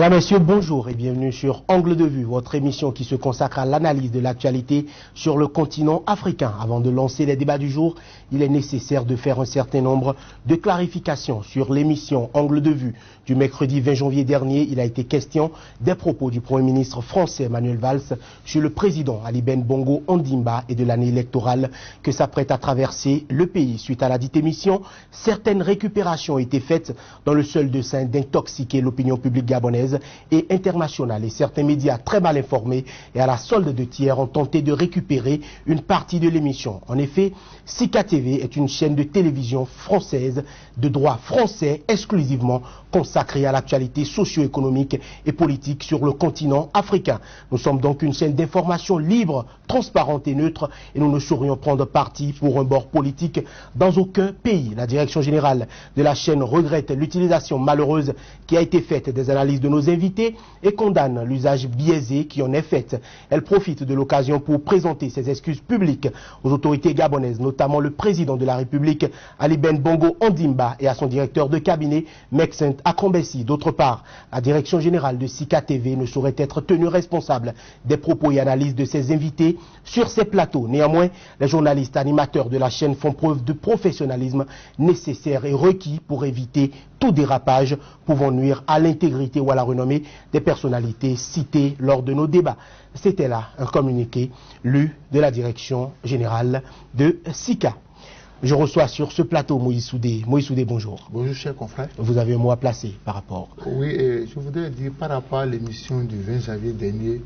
Mesdames, Messieurs, bonjour et bienvenue sur Angle de Vue, votre émission qui se consacre à l'analyse de l'actualité sur le continent africain. Avant de lancer les débats du jour, il est nécessaire de faire un certain nombre de clarifications sur l'émission Angle de Vue du mercredi 20 janvier dernier. Il a été question des propos du Premier ministre français Manuel Valls sur le président Ali Ben Bongo Ondimba et de l'année électorale que s'apprête à traverser le pays. Suite à la dite émission, certaines récupérations ont été faites dans le seul dessein d'intoxiquer l'opinion publique gabonaise et internationale. Et certains médias très mal informés et à la solde de tiers ont tenté de récupérer une partie de l'émission. En effet, Sika TV est une chaîne de télévision française de droit français exclusivement consacrée à l'actualité socio-économique et politique sur le continent africain. Nous sommes donc une chaîne d'information libre, transparente et neutre et nous ne saurions prendre parti pour un bord politique dans aucun pays. La direction générale de la chaîne regrette l'utilisation malheureuse qui a été faite des analyses de nos invités et condamne l'usage biaisé qui en est fait. Elle profite de l'occasion pour présenter ses excuses publiques aux autorités gabonaises, notamment le président de la République, Ali Ben Bongo Ondimba, et à son directeur de cabinet, Maxent Akombesi. D'autre part, la direction générale de Sika TV ne saurait être tenue responsable des propos et analyses de ses invités sur ces plateaux. Néanmoins, les journalistes animateurs de la chaîne font preuve de professionnalisme nécessaire et requis pour éviter tout dérapage pouvant nuire à l'intégrité ou à la renommée des personnalités citées lors de nos débats. C'était là un communiqué lu de la direction générale de Sika. Je reçois sur ce plateau Moïse Soudé. Moïse Soudé, bonjour. Bonjour, cher confrère. Vous avez un mot à placer par rapport. Oui, je voudrais dire par rapport à l'émission du 20 janvier dernier,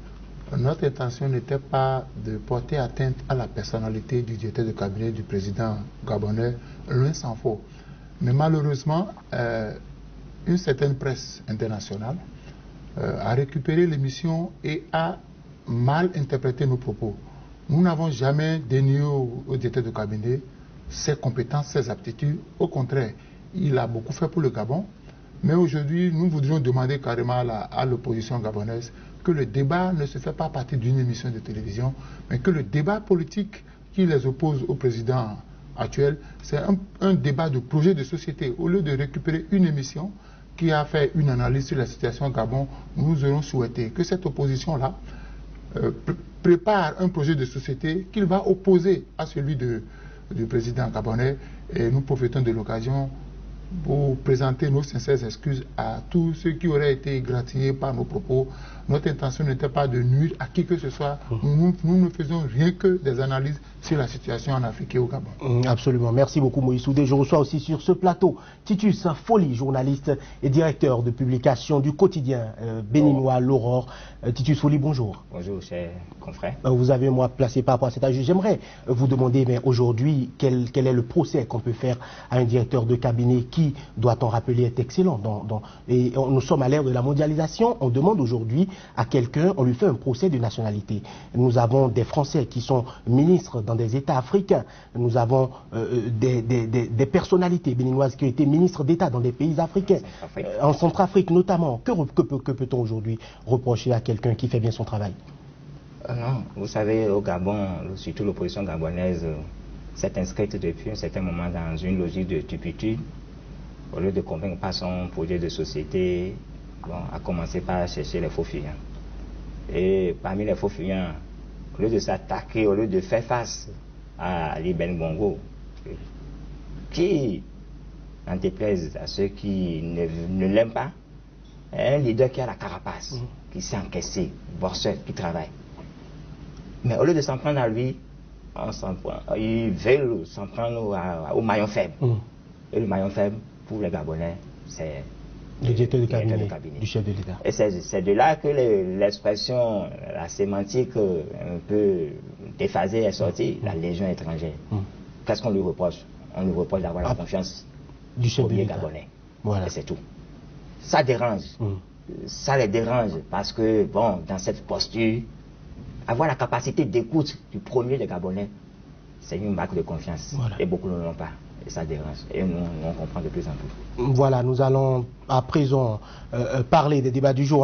notre intention n'était pas de porter atteinte à la personnalité du directeur de cabinet du président gabonais, loin s'en faut. Mais malheureusement, une certaine presse internationale a récupéré l'émission et a mal interprété nos propos. Nous n'avons jamais dénié au directeur de cabinet ses compétences, ses aptitudes. Au contraire, il a beaucoup fait pour le Gabon. Mais aujourd'hui, nous voudrions demander carrément à l'opposition gabonaise que le débat ne se fait pas à partir d'une émission de télévision, mais que le débat politique qui les oppose au président actuel, c'est un débat de projet de société. Au lieu de récupérer une émission qui a fait une analyse sur la situation au Gabon, nous aurions souhaité que cette opposition-là prépare un projet de société qu'il va opposer à celui du président gabonais. Et nous profitons de l'occasion pour présenter nos sincères excuses à tous ceux qui auraient été égratignés par nos propos. Notre intention n'était pas de nuire à qui que ce soit. Nous ne faisons rien que des analyses sur la situation en Afrique et au Gabon. Absolument. Merci beaucoup Moïse Soudé. Je reçois aussi sur ce plateau Titus Folly, journaliste et directeur de publication du quotidien béninois L'Aurore. Titus Folly, bonjour. Bonjour, cher confrère. Vous avez un mot à placer par rapport à cet âge. J'aimerais vous demander aujourd'hui quel est le procès qu'on peut faire à un directeur de cabinet qui, doit-on rappeler, est excellent. Nous sommes à l'ère de la mondialisation. On demande aujourd'hui à quelqu'un, on lui fait un procès de nationalité. Nous avons des Français qui sont ministres dans des États africains. Nous avons des personnalités béninoises qui ont été ministres d'État dans des pays africains. En Centrafrique notamment. Que peut-on aujourd'hui reprocher à quelqu'un qui fait bien son travail? Non, vous savez, au Gabon, surtout l'opposition gabonaise s'est inscrite depuis un certain moment dans une logique de turpitude. Au lieu de convaincre par son projet de société, a commencé par chercher les faux fuyants. Et parmi les faux fuyants, au lieu de s'attaquer, au lieu de faire face à Ali Ben Bongo, qui, en déplaise à ceux qui ne l'aiment pas, est un leader qui a la carapace, qui s'est encaissé, bosseur, qui travaille. Mais au lieu de s'en prendre à lui, ils veulent s'en prendre au maillon faible. Et le maillon faible, pour les Gabonais, c'est le directeur de cabinet du chef de l'État. Et c'est de là que l'expression, la sémantique un peu déphasée est sortie, la légion étrangère. Qu'est-ce qu'on lui reproche? On lui reproche d'avoir la confiance du chef de l'État. Gabonais. Voilà. Et c'est tout. Ça dérange. Ça les dérange parce que, bon, dans cette posture, avoir la capacité d'écoute du premier des Gabonais, c'est une marque de confiance. Voilà. Et beaucoup ne l'ont pas. Et ça dérange. Et nous, on comprend de plus en plus. Voilà, nous allons à présent parler des débats du jour.